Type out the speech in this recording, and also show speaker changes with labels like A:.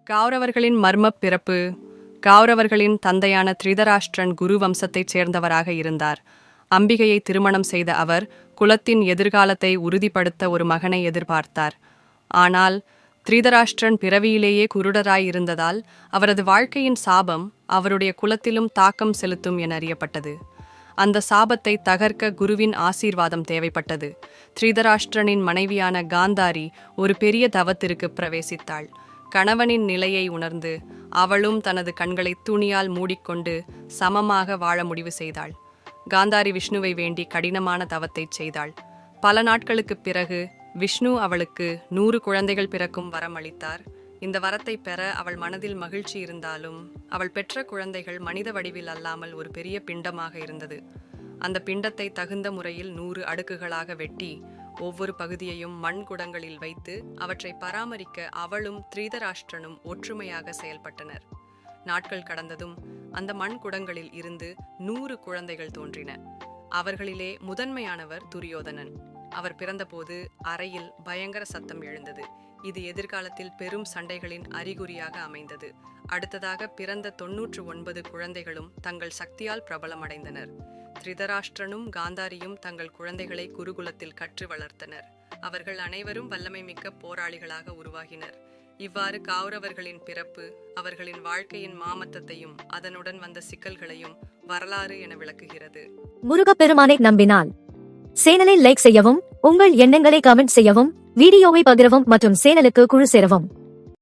A: கௌரவர்களின் மர்மப் பிறப்பு. கௌரவர்களின் தந்தையான திருதராஷ்டிரன் குரு வம்சத்தைச் சேர்ந்தவராக இருந்தார். அம்பிகையை திருமணம் செய்த அவர் குலத்தின் எதிர்காலத்தை உறுதிப்படுத்த ஒரு மகனை எதிர்பார்த்தார். ஆனால் திருதராஷ்டிரன் பிறவியிலேயே குருடராயிருந்ததால் அவரது வாழ்க்கையின் சாபம் அவருடைய குலத்திலும் தாக்கம் செலுத்தும் என அறியப்பட்டது. அந்த சாபத்தை தகர்க்க குருவின் ஆசீர்வாதம் தேவைப்பட்டது. திருதராஷ்டிரனின் மனைவியான காந்தாரி ஒரு பெரிய தவத்திற்கு பிரவேசித்தாள். கணவனின் நிலையை உணர்ந்து அவளும் தனது கண்களை துணியால் மூடிக்கொண்டு சமமாக வாழ முடிவு செய்தாள். காந்தாரி விஷ்ணுவை வேண்டி கடினமான தவத்தைச் செய்தாள். பல நாட்களுக்குப் பிறகு விஷ்ணு அவளுக்கு 100 குழந்தைகள் பிறக்கும் வரம் அளித்தார். இந்த வரத்தை பெற அவள் மனதில் மகிழ்ச்சி இருந்தாலும் அவள் பெற்ற குழந்தைகள் மனித வடிவில் அல்லாமல் ஒரு பெரிய பிண்டமாக இருந்தது. அந்த பிண்டத்தை தகுந்த முறையில் 100 அடுக்குகளாக வெட்டி ஒவ்வொரு பகுதியையும் மண் குடங்களில் வைத்து அவற்றை பராமரிக்க அவளும் திருதராஷ்டிரனும் ஒற்றுமையாக செயல்பட்டனர். நாட்கள் கடந்ததும் அந்த மண் குடங்களில் இருந்து 100 குழந்தைகள் தோன்றின. அவர்களிலே முதன்மையானவர் துரியோதனன். அவர் பிறந்தபோது அறையில் பயங்கர சத்தம் எழுந்தது. இது எதிர்காலத்தில் பெரும் சண்டைகளின் அறிகுறியாக அமைந்தது. அடுத்ததாக பிறந்த 99 குழந்தைகளும் தங்கள் சக்தியால் பிரபலமடைந்தனர். திருதராஷ்டிரனும் காந்தாரியும் தங்கள் குழந்தைகளை குருகுலத்தில் கற்று வளர்த்தனர். அவர்கள் அனைவரும் வல்லமை மிக்க போராளிகளாக உருவாகினர். இவ்வாறு கௌரவர்களின் பிறப்பு அவர்களின் வாழ்க்கையின் மாமத்தத்தையும் அதனுடன் வந்த சிக்கல்களையும் வரலாறு என விளக்குகிறது.
B: முருகப்பெருமானை நம்பினால் சேனலை லைக் செய்யவும், உங்கள் எண்ணங்களை கமெண்ட் செய்யவும், வீடியோவை பகிரவும் மற்றும் சேனலுக்கு குழு சேரவும்.